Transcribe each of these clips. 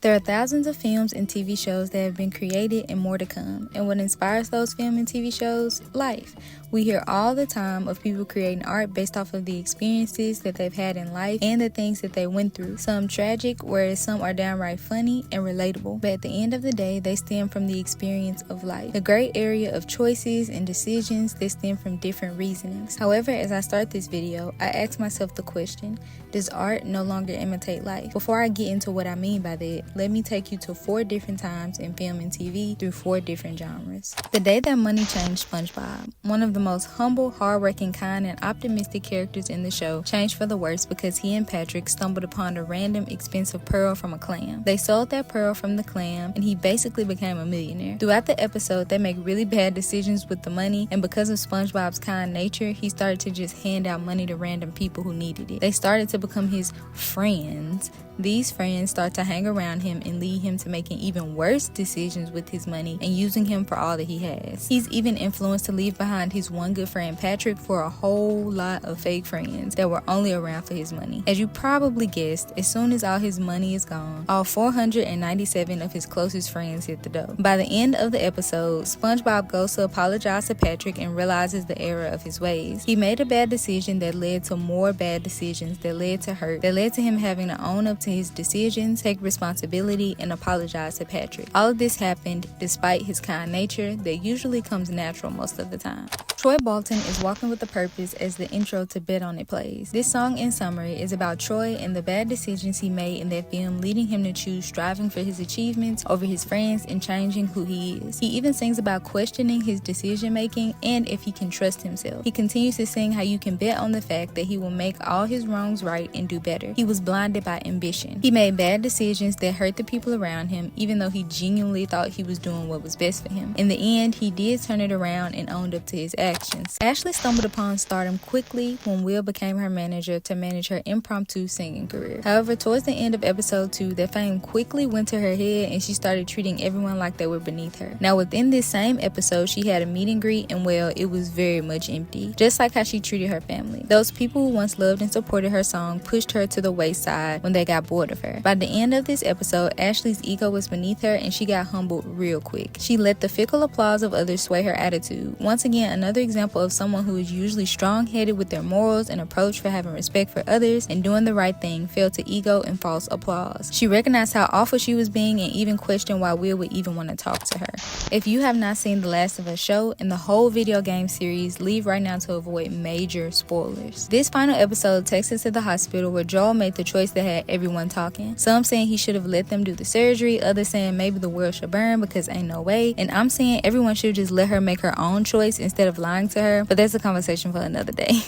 There are thousands of films and TV shows that have been created and more to come. And what inspires those film and TV shows? Life. We hear all the time of people creating art based off of the experiences that they've had in life and the things that they went through. Some tragic, whereas some are downright funny and relatable. But at the end of the day, they stem from the experience of life. The gray area of choices and decisions that stem from different reasonings. However, as I start this video, I ask myself the question, does art no longer imitate life? Before I get into what I mean by that, let me take you to 4 different times in film and TV through 4 different genres. The day that money changed SpongeBob, one of the most humble, hard-working, kind, and optimistic characters in the show, changed for the worse because he and Patrick stumbled upon a random expensive pearl from a clam. They sold that pearl from the clam, and he basically became a millionaire. Throughout the episode, they make really bad decisions with the money, and because of SpongeBob's kind nature, he started to just hand out money to random people who needed it. They started to become his friends. These friends start to hang around him and lead him to making even worse decisions with his money and using him for all that he has. He's even influenced to leave behind his one good friend Patrick for a whole lot of fake friends that were only around for his money. As you probably guessed, as soon as all his money is gone, all 497 of his closest friends hit the door. By the end of the episode, SpongeBob goes to apologize to Patrick and realizes the error of his ways. He made a bad decision that led to more bad decisions that led to hurt, that led to him having to own up to his decisions, take responsibility, and apologize to Patrick. All of this happened despite his kind nature that usually comes natural most of the time. Troy Bolton is walking with a purpose as the intro to Bet On It plays. This song in summary is about Troy and the bad decisions he made in that film, leading him to choose striving for his achievements over his friends and changing who he is. He even sings about questioning his decision making and if he can trust himself. He continues to sing how you can bet on the fact that he will make all his wrongs right and do better. He was blinded by ambition. He made bad decisions that hurt the people around him, even though he genuinely thought he was doing what was best for him. In the end, he did turn it around and owned up to his actions. Ashley stumbled upon stardom quickly when Will became her manager to manage her impromptu singing career. However, towards the end of episode 2, that fame quickly went to her head and she started treating everyone like they were beneath her. Now, within this same episode, she had a meet and greet and well, it was very much empty. Just like how she treated her family. Those people who once loved and supported her song pushed her to the wayside when they got bored of her. By the end of this episode, Ashley's ego was beneath her and she got humbled real quick. She let the fickle applause of others sway her attitude. Once again, another example of someone who is usually strong-headed with their morals and approach for having respect for others and doing the right thing fell to ego and false applause. She recognized how awful she was being and even questioned why Will would even want to talk to her. If you have not seen The Last of Us show and the whole video game series, leave right now to avoid major spoilers. This final episode takes us to the hospital where Joel made the choice that had everyone talking. Some saying he should have let them do the surgery, others saying maybe the world should burn because ain't no way, and I'm saying everyone should just let her make her own choice instead of lying to her, but that's a conversation for another day.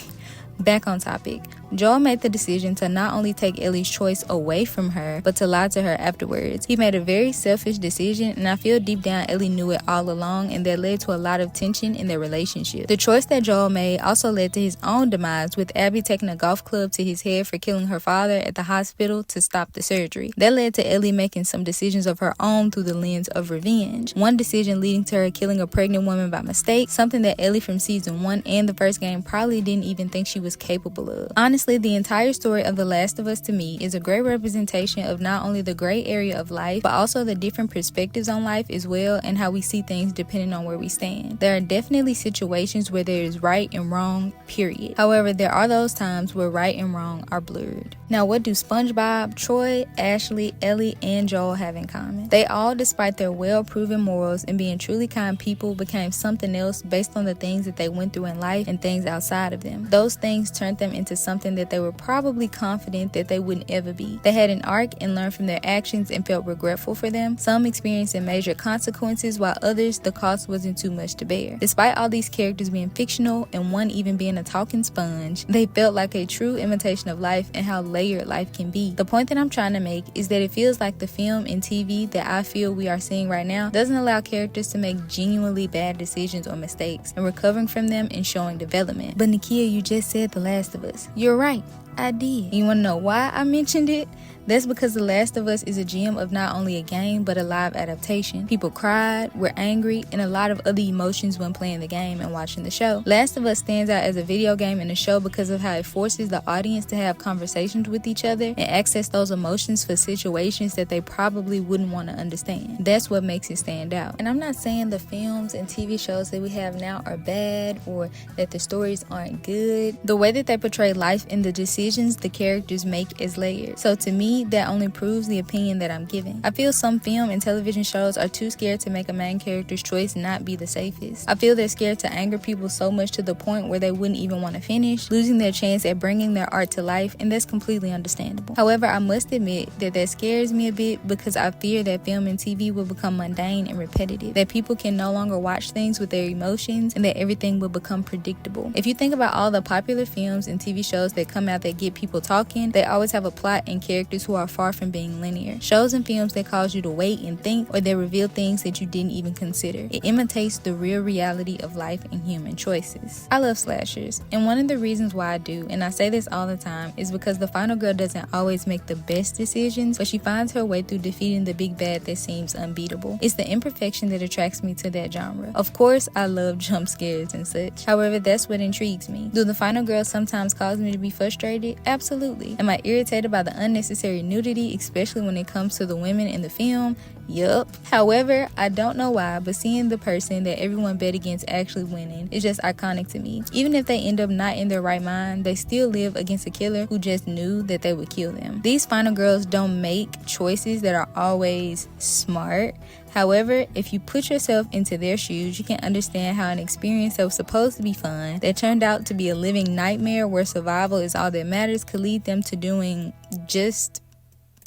Back on topic, Joel made the decision to not only take Ellie's choice away from her, but to lie to her afterwards. He made a very selfish decision, and I feel deep down Ellie knew it all along, and that led to a lot of tension in their relationship. The choice that Joel made also led to his own demise, with Abby taking a golf club to his head for killing her father at the hospital to stop the surgery. That led to Ellie making some decisions of her own through the lens of revenge. One decision leading to her killing a pregnant woman by mistake, something that Ellie from season 1 and the first game probably didn't even think she was capable of. Honestly, the entire story of The Last of Us to me is a great representation of not only the gray area of life, but also the different perspectives on life as well and how we see things depending on where we stand. There are definitely situations where there is right and wrong, period. However, there are those times where right and wrong are blurred. Now, what do SpongeBob, Troy, Ashley, Ellie, and Joel have in common? They all, despite their well-proven morals and being truly kind people, became something else based on the things that they went through in life and things outside of them. Those things turned them into something that they were probably confident that they wouldn't ever be. They had an arc and learned from their actions and felt regretful for them. Some experiencing major consequences, while others, the cost wasn't too much to bear. Despite all these characters being fictional and one even being a talking sponge, they felt like a true imitation of life and how layered life can be. The point that I'm trying to make is that it feels like the film and TV that I feel we are seeing right now doesn't allow characters to make genuinely bad decisions or mistakes and recovering from them and showing development. But Nakia, you just said The Last of Us. You're right. I did. You want to know why I mentioned it? That's because The Last of Us is a gem of not only a game, but a live adaptation. People cried, were angry, and a lot of other emotions when playing the game and watching the show. Last of Us stands out as a video game and a show because of how it forces the audience to have conversations with each other and access those emotions for situations that they probably wouldn't want to understand. That's what makes it stand out. And I'm not saying the films and TV shows that we have now are bad or that the stories aren't good. The way that they portray life and the decisions the characters make is layered. So to me, that only proves the opinion that I'm giving. I feel some film and television shows are too scared to make a main character's choice not be the safest. I feel they're scared to anger people so much to the point where they wouldn't even want to finish, losing their chance at bringing their art to life, and that's completely understandable. However, I must admit that scares me a bit because I fear that film and TV will become mundane and repetitive, that people can no longer watch things with their emotions, and that everything will become predictable. If you think about all the popular films and TV shows that come out that get people talking, they always have a plot and characters who are far from being linear. Shows and films that cause you to wait and think, or that reveal things that you didn't even consider. It imitates the real reality of life and human choices. I love slashers, and one of the reasons why I do, and I say this all the time, is because the final girl doesn't always make the best decisions, but she finds her way through defeating the big bad that seems unbeatable. It's the imperfection that attracts me to that genre. Of course, I love jump scares and such. However, that's what intrigues me. Do the final girls sometimes cause me to be frustrated? Absolutely. Am I irritated by the unnecessary nudity, especially when it comes to the women in the film? Yup. However, I don't know why, but seeing the person that everyone bet against actually winning is just iconic to me. Even if they end up not in their right mind, they still live against a killer who just knew that they would kill them. These final girls don't make choices that are always smart. However, if you put yourself into their shoes, you can understand how an experience that was supposed to be fun, that turned out to be a living nightmare where survival is all that matters, could lead them to doing just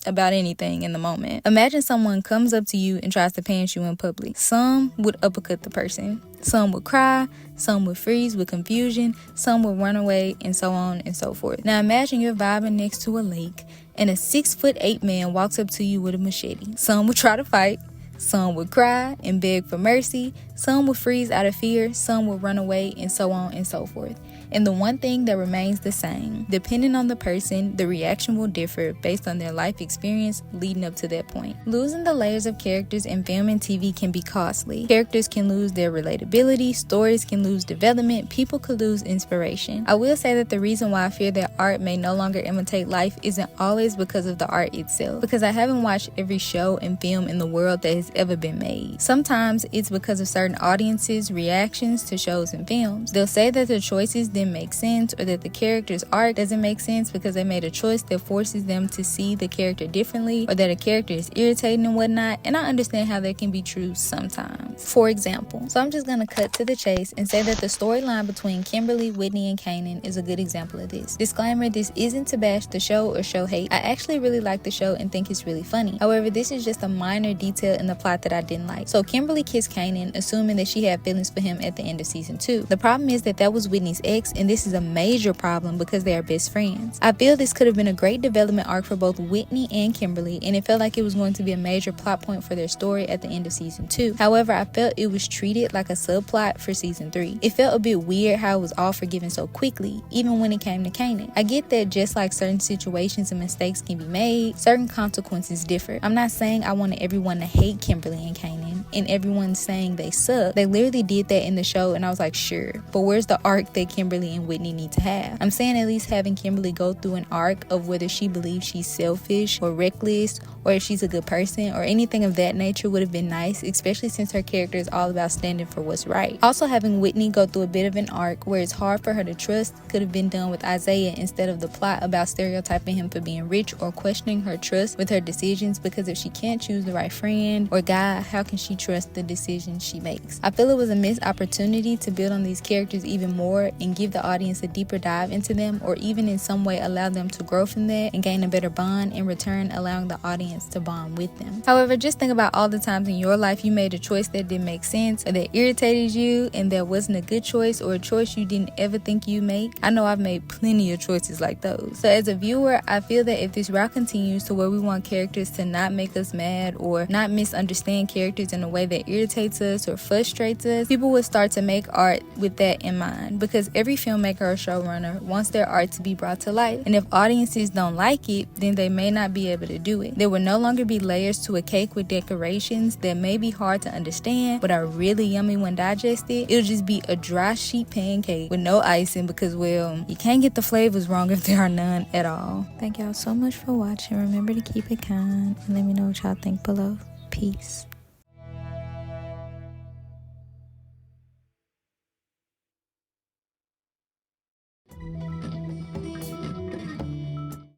about anything in the moment. Imagine someone comes up to you and tries to pants you in public. Some would uppercut the person. Some would cry, some would freeze with confusion, some would run away, and so on and so forth. Now imagine you're vibing next to a lake and a 6'8" man walks up to you with a machete. Some would try to fight, some would cry and beg for mercy, some would freeze out of fear, some would run away, and so on and so forth. And the one thing that remains the same, depending on the person, the reaction will differ based on their life experience leading up to that point. Losing the layers of characters in film and TV can be costly. Characters can lose their relatability, stories can lose development, people could lose inspiration. I will say that the reason why I fear that art may no longer imitate life isn't always because of the art itself, because I haven't watched every show and film in the world that has ever been made. Sometimes it's because of certain audiences' reactions to shows and films. They'll say that the choices didn't make sense, or that the character's arc doesn't make sense because they made a choice that forces them to see the character differently, or that a character is irritating and whatnot, and I understand how that can be true sometimes. For example, so I'm just gonna cut to the chase and say that the storyline between Kimberly, Whitney, and Kanan is a good example of this. Disclaimer, this isn't to bash the show or show hate. I actually really like the show and think it's really funny. However, this is just a minor detail in the plot that I didn't like. So Kimberly kissed Kanan, assuming that she had feelings for him at the end of season 2. The problem is that was Whitney's ex, and this is a major problem because they are best friends. I feel this could have been a great development arc for both Whitney and Kimberly, and it felt like it was going to be a major plot point for their story at the end of season 2. However, I felt it was treated like a subplot for season 3. It felt a bit weird how it was all forgiven so quickly, even when it came to Kanan. I get that just like certain situations and mistakes can be made, certain consequences differ. I'm not saying I wanted everyone to hate Kimberly and Kanan, and everyone saying they suck. They literally did that in the show, and I was like, sure, but where's the arc that Kimberly and Whitney need to have? I'm saying at least having Kimberly go through an arc of whether she believes she's selfish or reckless, or if she's a good person or anything of that nature would have been nice, especially since her character is all about standing for what's right. Also, having Whitney go through a bit of an arc where it's hard for her to trust could have been done with Isaiah instead of the plot about stereotyping him for being rich or questioning her trust with her decisions, because if she can't choose the right friend or guy, how can she trust the decisions she makes? I feel it was a missed opportunity to build on these characters even more and give the audience a deeper dive into them, or even in some way allow them to grow from that and gain a better bond, in return allowing the audience audience to bond with them. However, just think about all the times in your life you made a choice that didn't make sense or that irritated you and that wasn't a good choice or a choice you didn't ever think you'd make. I know I've made plenty of choices like those. So as a viewer, I feel that if this route continues to where we want characters to not make us mad or not misunderstand characters in a way that irritates us or frustrates us, people will start to make art with that in mind, because every filmmaker or showrunner wants their art to be brought to life, and if audiences don't like it, then they may not be able to do it. There will no longer be layers to a cake with decorations that may be hard to understand but are really yummy when digested. It'll just be a dry sheet pancake with no icing, because, well, you can't get the flavors wrong if there are none at all. Thank y'all so much for watching. Remember to keep it kind and let me know what y'all think below. Peace.